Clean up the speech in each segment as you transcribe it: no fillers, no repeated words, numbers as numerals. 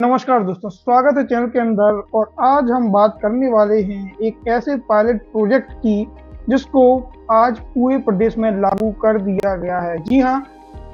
नमस्कार दोस्तों, स्वागत है चैनल के अंदर। और आज हम बात करने वाले हैं एक ऐसे पायलट प्रोजेक्ट की जिसको आज पूरे प्रदेश में लागू कर दिया गया है। जी हाँ,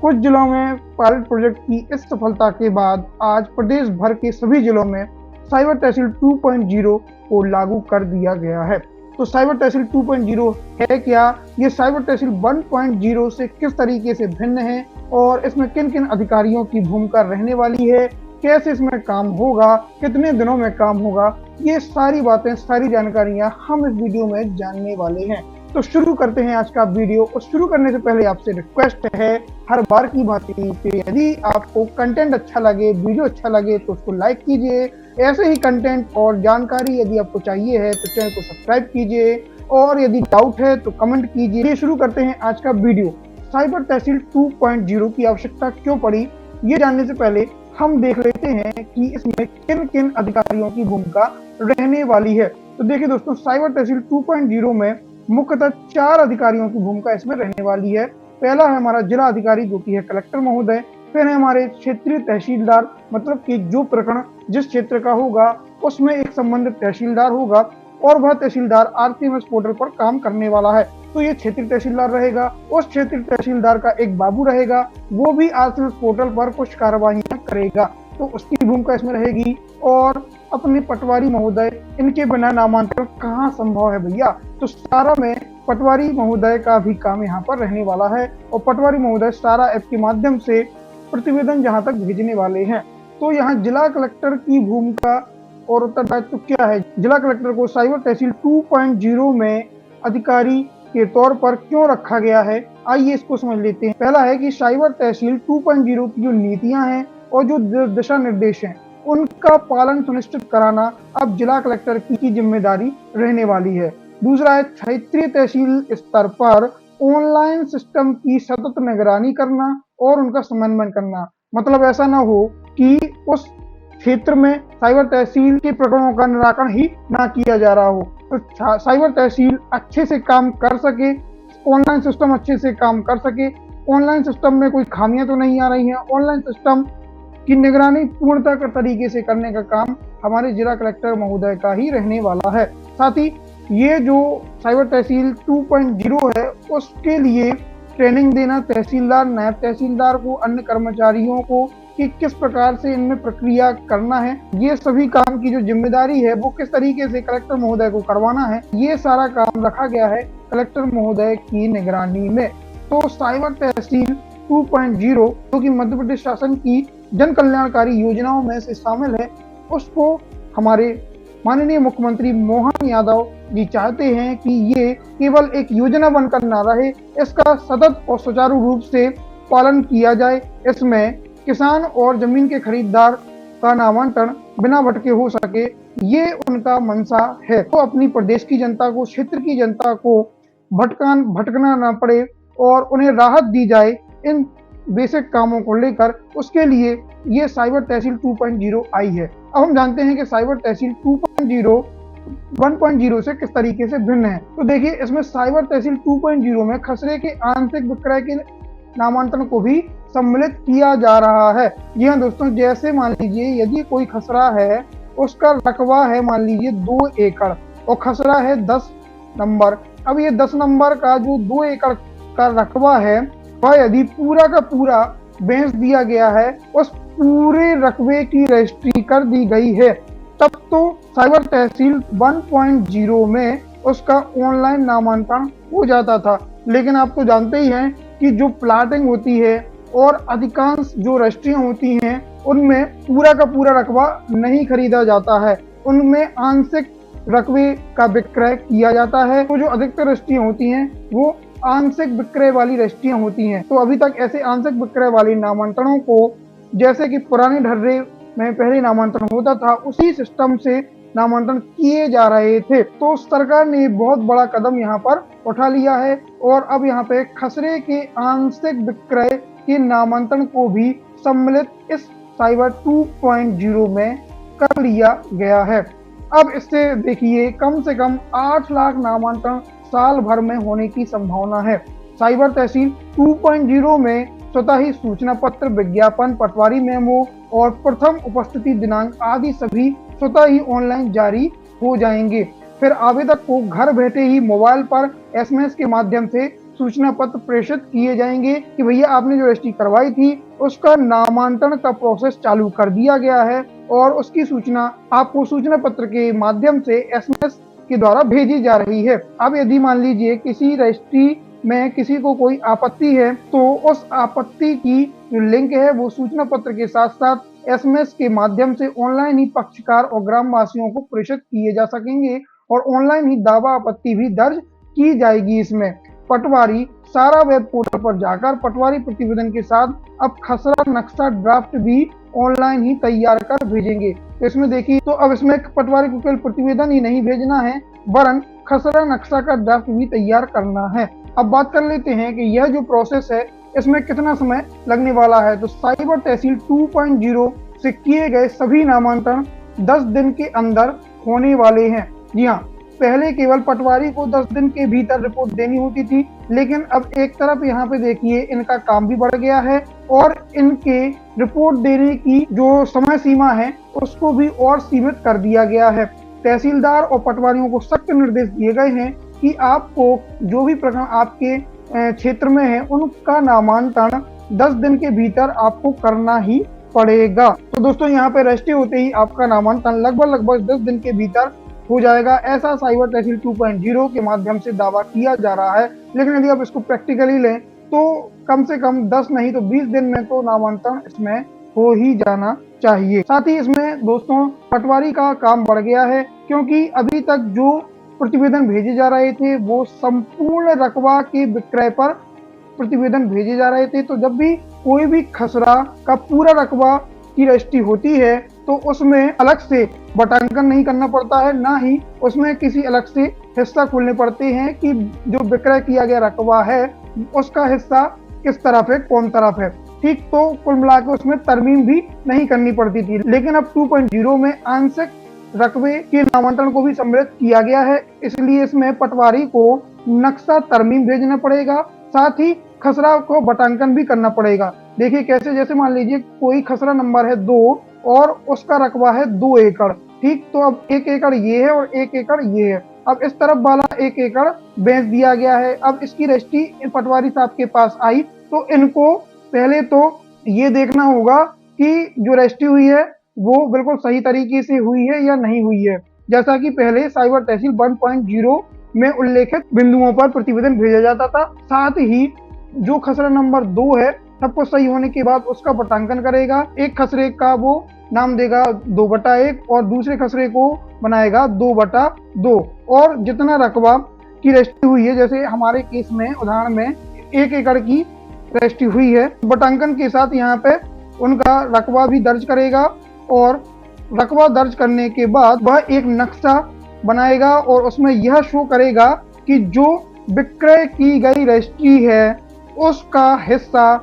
कुछ जिलों में पायलट प्रोजेक्ट की इस सफलता के बाद आज प्रदेश भर के सभी जिलों में साइबर तहसील 2.0 को लागू कर दिया गया है। तो साइबर तहसील 2.0 है क्या, ये साइबर तहसील 1.0 से किस तरीके से भिन्न है और इसमें किन किन अधिकारियों की भूमिका रहने वाली है, कैसे इसमें काम होगा, कितने दिनों में काम होगा, ये सारी बातें, सारी जानकारियां हम इस वीडियो में जानने वाले हैं। तो शुरू करते हैं आज का वीडियो। और शुरू करने से पहले आपसे रिक्वेस्ट है, हर बार की भांति कि यदि आपको कंटेंट अच्छा लगे, वीडियो अच्छा लगे तो उसको लाइक कीजिए। ऐसे ही कंटेंट और जानकारी यदि आपको चाहिए है तो चैनल को सब्सक्राइब कीजिए और यदि डाउट है तो कमेंट कीजिए। शुरू करते हैं आज का वीडियो। साइबर तहसील 2.0 की आवश्यकता क्यों पड़ी, ये जानने से पहले हम देख लेते हैं कि इसमें किन किन अधिकारियों की भूमिका रहने वाली है। तो देखिए दोस्तों, साइबर तहसील 2.0 में मुख्यतः 4 अधिकारियों की भूमिका इसमें रहने वाली है। पहला है हमारा जिला अधिकारी, जो कि है कलेक्टर महोदय। फिर है हमारे क्षेत्रीय तहसीलदार, मतलब कि जो प्रकरण जिस क्षेत्र का होगा उसमें एक संबंधित तहसीलदार होगा और वह तहसीलदार आरटीएमएस पोर्टल पर काम करने वाला है, तो ये क्षेत्रीय तहसीलदार रहेगा। उस क्षेत्रीय तहसीलदार का एक बाबू रहेगा, वो भी आरटीएमएस पोर्टल पर कुछ कार्रवाइयां करेगा, तो उसकी भूमिका इसमें रहेगी। और अपने पटवारी महोदय, इनके बिना नामांतरण कहाँ संभव है भैया, तो सारा में पटवारी महोदय का भी काम यहाँ पर रहने वाला है। और पटवारी महोदय सारा ऐप के माध्यम से प्रतिवेदन जहाँ तक भेजने वाले हैं। तो यहाँ जिला कलेक्टर की भूमिका और उत्तरदायित्व क्या है। जिला कलेक्टर को साइबर तहसील 2.0 में अधिकारी के तौर पर क्यों रखा गया है, आइए इसको समझ लेते हैं। पहला है कि साइबर तहसील 2.0 की जो नीतियां हैं और जो दिशा निर्देश हैं उनका पालन सुनिश्चित कराना अब जिला कलेक्टर की जिम्मेदारी रहने वाली है। दूसरा है क्षेत्रीय तहसील स्तर पर ऑनलाइन सिस्टम की सतत निगरानी करना और उनका समन्वय करना। मतलब ऐसा ना हो कि उस क्षेत्र में साइबर तहसील के प्रकरणों का निराकरण ही ना किया जा रहा हो, तो साइबर तहसील अच्छे से काम कर सके, ऑनलाइन सिस्टम अच्छे से काम कर सके, ऑनलाइन सिस्टम में कोई खामियां तो नहीं आ रही हैं, ऑनलाइन सिस्टम की निगरानी पूर्णतः तरीके से करने का काम हमारे जिला कलेक्टर महोदय का ही रहने वाला है। साथ ही ये जो साइबर तहसील 2.0 है उसके लिए ट्रेनिंग देना तहसीलदार, नायब तहसीलदार को, अन्य कर्मचारियों को कि किस प्रकार से इनमें प्रक्रिया करना है, ये सभी काम की जो जिम्मेदारी है वो किस तरीके से कलेक्टर महोदय को करवाना है, ये सारा काम रखा गया है कलेक्टर महोदय की निगरानी में। तो साइबर तहसील 2.0 जो कि मध्य प्रदेश शासन की जन कल्याणकारी योजनाओं में से शामिल है, उसको हमारे माननीय मुख्यमंत्री मोहन यादव जी चाहते हैं कि ये केवल एक योजना बनकर ना रहे, इसका सतत और सुचारू रूप से पालन किया जाए। इसमें किसान और जमीन के खरीदार का नामांतरण बिना भटके हो सके, ये उनका मंशा है। तो अपनी प्रदेश की जनता को, क्षेत्र की जनता को भटकना ना पड़े और उन्हें राहत दी जाए इन बेसिक कामों को लेकर, उसके लिए ये साइबर तहसील 2.0 आई है। अब हम जानते हैं कि साइबर तहसील 2.0 1.0 से किस तरीके से भिन्न है। तो देखिए, इसमें साइबर तहसील 2.0 में खसरे के आंशिक विक्रय के नामांतरण को भी सम्मिलित किया जा रहा है। जी हाँ दोस्तों, जैसे मान लीजिए यदि कोई खसरा है, उसका रकबा है मान लीजिए 2 एकड़ और खसरा है 10 नंबर। अब ये 10 नंबर का जो 2 एकड़ का रकबा है वह यदि पूरा का पूरा बेच दिया गया है, उस पूरे रकबे की रजिस्ट्री कर दी गई है, तब तो साइबर तहसील 1.0 में उसका ऑनलाइन नामांकन हो जाता था। लेकिन आप तो जानते ही हैं कि जो प्लाटिंग होती है और अधिकांश जो रजिस्ट्रियां होती हैं उनमें पूरा का पूरा रकबा नहीं खरीदा जाता है, उनमें आंशिक रकबे का विक्रय किया जाता है। तो जो अधिकतर रजिस्ट्रियां होती हैं वो आंशिक विक्रय वाली रजिस्ट्रियां होती हैं। तो अभी तक ऐसे आंशिक विक्रय वाली नामांतरणों को, जैसे कि पुराने ढर्रे में पहले नामांतरण होता था, उसी सिस्टम से नामांतरण किए जा रहे थे। तो सरकार ने बहुत बड़ा कदम यहाँ पर उठा लिया है और अब यहाँ पे खसरे के आंशिक विक्रय के नामांतरण को भी सम्मिलित इस साइबर 2.0 में कर लिया गया है। अब इससे देखिए कम से कम 8 लाख नामांतरण साल भर में होने की संभावना है। साइबर तहसील 2.0 में स्वतः ही सूचना पत्र, विज्ञापन, पटवारी मेमो और प्रथम उपस्थिति दिनांक आदि सभी स्वतः ही ऑनलाइन जारी हो जाएंगे। फिर आवेदक को घर बैठे ही मोबाइल पर एसएमएस के माध्यम से सूचना पत्र प्रेषित किए जाएंगे कि भैया आपने जो रजिस्ट्री करवाई थी उसका नामांकन का प्रोसेस चालू कर दिया गया है और उसकी सूचना आपको सूचना पत्र के माध्यम से एसएमएस के द्वारा भेजी जा रही है। अब यदि मान लीजिए किसी रजिस्ट्री में किसी को कोई आपत्ति है तो उस आपत्ति की जो लिंक है वो सूचना पत्र के साथ साथ एसएमएस के माध्यम से ऑनलाइन ही पक्षकार और ग्रामवासियों को प्रेषित किए जा सकेंगे और ऑनलाइन ही दावा आपत्ति भी दर्ज की जाएगी। इसमें पटवारी सारा वेब पोर्टल पर जाकर पटवारी प्रतिवेदन के साथ अब खसरा नक्शा ड्राफ्ट भी ऑनलाइन ही तैयार कर भेजेंगे। तो इसमें देखिए, तो अब इसमें पटवारी को केवल प्रतिवेदन ही नहीं भेजना है वरन खसरा नक्शा का ड्राफ्ट भी तैयार करना है। अब बात कर लेते हैं कि यह जो प्रोसेस है इसमें कितना समय लगने वाला है। तो साइबर तहसील 2.0 से किए गए सभी नामांकन 10 दिन के अंदर होने वाले हैं। जी हाँ, पहले केवल पटवारी को 10 दिन के भीतर रिपोर्ट देनी होती थी, लेकिन अब एक तरफ यहाँ पे देखिए इनका काम भी बढ़ गया है और इनके रिपोर्ट देने की जो समय सीमा है उसको भी और सीमित कर दिया गया है। तहसीलदार और पटवारियों को सख्त निर्देश दिए गए हैं कि आपको जो भी प्रकरण आपके क्षेत्र में है उनका नामांकन 10 दिन के भीतर आपको करना ही पड़ेगा। तो दोस्तों यहाँ पे रजिस्ट्री होते ही आपका नामांकन लगभग 10 दिन के भीतर हो जाएगा, ऐसा साइबर तहसील 2.0 के माध्यम से दावा किया जा रहा है। लेकिन यदि आप इसको प्रैक्टिकली लें तो कम से कम 10 नहीं तो 20 दिन में तो नामांकन इसमें हो ही जाना चाहिए। साथ ही इसमें दोस्तों पटवारी का काम बढ़ गया है, क्योंकि अभी तक जो प्रतिवेदन भेजे जा रहे थे वो संपूर्ण रकबा के विक्रय पर प्रतिवेदन भेजे जा रहे थे। तो जब भी कोई भी खसरा का पूरा रकबा की रजिस्ट्री होती है तो उसमें अलग से बटांकन नहीं करना पड़ता है, ना ही उसमें किसी अलग से हिस्सा खोलने पड़ते हैं कि जो विक्रय किया गया रकबा है उसका हिस्सा किस तरफ है, कौन तरफ है। ठीक, तो कुल मिला के उसमें तरमीम भी नहीं करनी पड़ती थी। लेकिन अब 2.0 में आंशिक रकबे के नामांकन को भी सम्मिलित किया गया है, इसलिए इसमें पटवारी को नक्शा तरमीम भेजना पड़ेगा, साथ ही खसरा को बटांकन भी करना पड़ेगा। देखिए कैसे, जैसे मान लीजिए कोई खसरा नंबर है 2 और उसका रकबा है 2 एकड़। ठीक, तो अब 1 एकड़ ये है और 1 एकड़ ये है। अब इस तरफ वाला 1 एकड़ बेच दिया गया है। अब इसकी रजिस्ट्री पटवारी साहब के पास आई तो इनको पहले तो ये देखना होगा कि जो रजिस्ट्री हुई है वो बिल्कुल सही तरीके से हुई है या नहीं हुई है। जैसा कि पहले साइबर तहसील 1.0 में उल्लेखित बिंदुओं पर प्रतिवेदन भेजा जाता था। साथ ही जो खसरा नंबर 2 है सब कुछ सही होने के बाद उसका बटांकन करेगा। एक खसरे का वो नाम देगा 2/1 और दूसरे खसरे को बनाएगा 2/2 और जितना रकबा की रजिस्ट्री हुई है, जैसे हमारे केस में उदाहरण में 1 एकड़ की रजिस्ट्री हुई है, बटांकन के साथ यहाँ पे उनका रकबा भी दर्ज करेगा और रकबा दर्ज करने के बाद वह एक नक्शा बनाएगा और उसमें यह शो करेगा कि जो विक्रय की गई रजिस्ट्री है उसका हिस्सा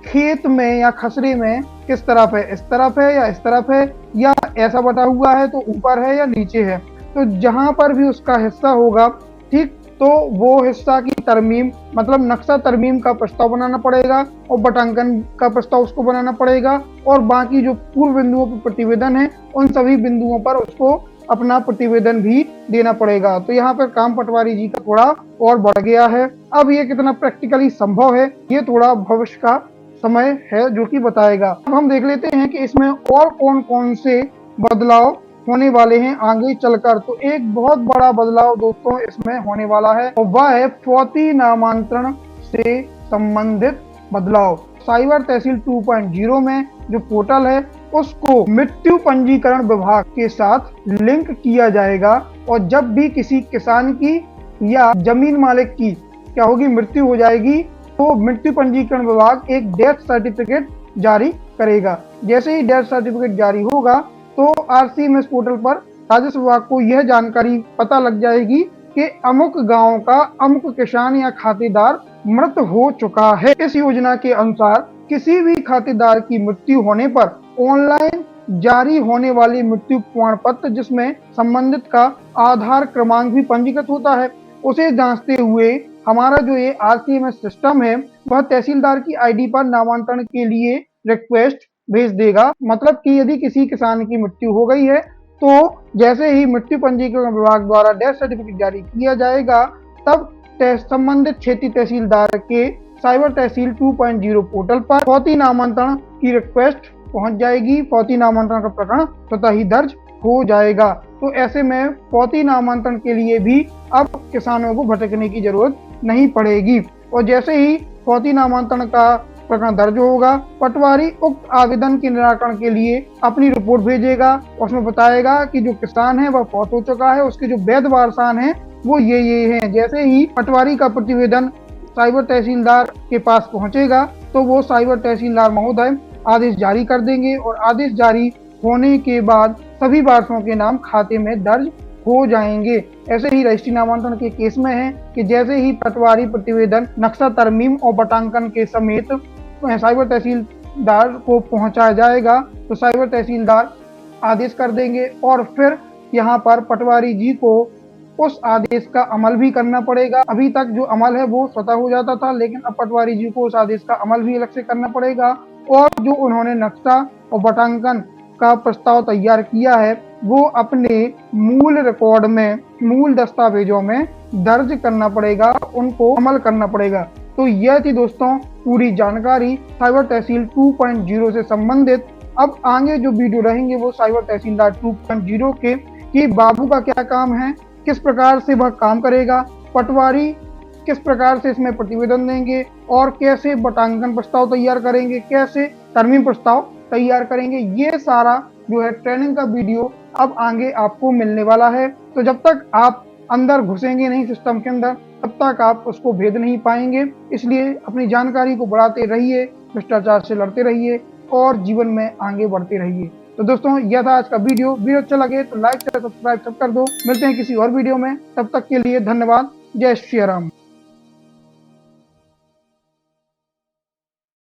खेत में या खसरे में किस तरफ है, इस तरफ है या इस तरफ है, या ऐसा बटा हुआ है तो ऊपर है या नीचे है। तो जहां पर भी उसका हिस्सा होगा, ठीक, तो वो हिस्सा की तरमीम मतलब नक्शा तरमीम का प्रस्ताव बनाना पड़ेगा और बटांकन का प्रस्ताव उसको बनाना पड़ेगा और बाकी जो पूर्व बिंदुओं पर प्रतिवेदन है उन सभी बिंदुओं पर उसको अपना प्रतिवेदन भी देना पड़ेगा। तो यहाँ पर काम पटवारी जी का थोड़ा और बढ़ गया है। अब ये कितना प्रैक्टिकली संभव है ये थोड़ा भविष्य का समय है जो कि बताएगा। अब हम देख लेते हैं कि इसमें और कौन कौन से बदलाव होने वाले हैं आगे चलकर। तो एक बहुत बड़ा बदलाव दोस्तों इसमें होने वाला है और वह है फौती नामांतरण से संबंधित बदलाव। साइबर तहसील 2.0 में जो पोर्टल है उसको मृत्यु पंजीकरण विभाग के साथ लिंक किया जाएगा और जब भी किसी किसान की या जमीन मालिक की क्या होगी, मृत्यु हो जाएगी, तो मृत्यु पंजीकरण विभाग एक डेथ सर्टिफिकेट जारी करेगा। जैसे ही डेथ सर्टिफिकेट जारी होगा तो आरसीएमएस पोर्टल पर राजस्व विभाग को यह जानकारी पता लग जाएगी कि अमुक गांव का अमुक किसान या खातेदार मृत हो चुका है। इस योजना के अनुसार किसी भी खातेदार की मृत्यु होने पर ऑनलाइन जारी होने वाली मृत्यु प्रमाण पत्र जिसमें संबंधित का आधार क्रमांक भी पंजीकृत होता है, उसे जांचते हुए हमारा जो ये आरसीएमएस सिस्टम है वह तहसीलदार की आईडी पर नामांतरण के लिए रिक्वेस्ट भेज देगा। मतलब कि यदि किसी किसान की मृत्यु हो गई है तो जैसे ही मृत्यु पंजीकरण विभाग द्वारा डेथ सर्टिफिकेट जारी किया जाएगा तब संबंधित क्षेत्रीय तहसीलदार के साइबर तहसील 2.0 पोर्टल पर फौती नामांतरण की रिक्वेस्ट पहुंच जाएगी। फौती नामांतरण का प्रकरण स्वतः ही दर्ज हो जाएगा। तो ऐसे में फौती नामांतरण के लिए भी अब किसानों को भटकने की जरूरत नहीं पड़ेगी। और जैसे ही फौती नामांतरण का प्रकरण दर्ज होगा, पटवारी उक्त आवेदन के निराकरण के लिए अपनी रिपोर्ट भेजेगा। उसमें बताएगा कि जो किसान है वह फौत हो चुका है, उसके जो वैध वारसान है वो ये हैं। जैसे ही पटवारी का प्रतिवेदन साइबर तहसीलदार के पास पहुंचेगा तो वो साइबर तहसीलदार महोदय आदेश जारी कर देंगे और आदेश जारी होने के बाद सभी वारसों के नाम खाते में दर्ज हो जाएंगे। ऐसे ही रजिस्ट्री नामांतरण के केस में है कि जैसे ही पटवारी प्रतिवेदन नक्शा तरमीम और बटांकन के समेत साइबर तहसीलदार को पहुंचाया जाएगा तो साइबर तहसीलदार आदेश कर देंगे और फिर यहाँ पर पटवारी जी को उस आदेश का अमल भी करना पड़ेगा। अभी तक जो अमल है वो स्वतः हो जाता था, लेकिन अब पटवारी जी को उस आदेश का अमल भी अलग से करना पड़ेगा और जो उन्होंने नक्शा और बटांकन का प्रस्ताव तैयार किया है वो अपने मूल रिकॉर्ड में, मूल दस्तावेजों में दर्ज करना पड़ेगा, उनको अमल करना पड़ेगा। तो यह थी दोस्तों पूरी जानकारी साइबर तहसील 2.0 से संबंधित। अब आगे जो वीडियो रहेंगे वो साइबर तहसीलदार 2.0 के कि बाबू का क्या काम है, किस प्रकार से वह काम करेगा, पटवारी किस प्रकार से इसमें प्रतिवेदन देंगे और कैसे बटांकन प्रस्ताव तैयार करेंगे, कैसे तरमीम प्रस्ताव तैयार करेंगे, ये सारा जो है ट्रेनिंग का वीडियो अब आगे आपको मिलने वाला है। तो जब तक आप अंदर घुसेंगे नहीं सिस्टम के अंदर तब तक आप उसको भेद नहीं पाएंगे। इसलिए अपनी जानकारी को बढ़ाते रहिए, भ्रष्टाचार से लड़ते रहिए और जीवन में आगे बढ़ते रहिए। तो दोस्तों यह था आज का वीडियो अच्छा लगे तो लाइक शेयर सब्सक्राइब सब कर दो। मिलते हैं किसी और वीडियो में, तब तक के लिए धन्यवाद। जय श्री राम।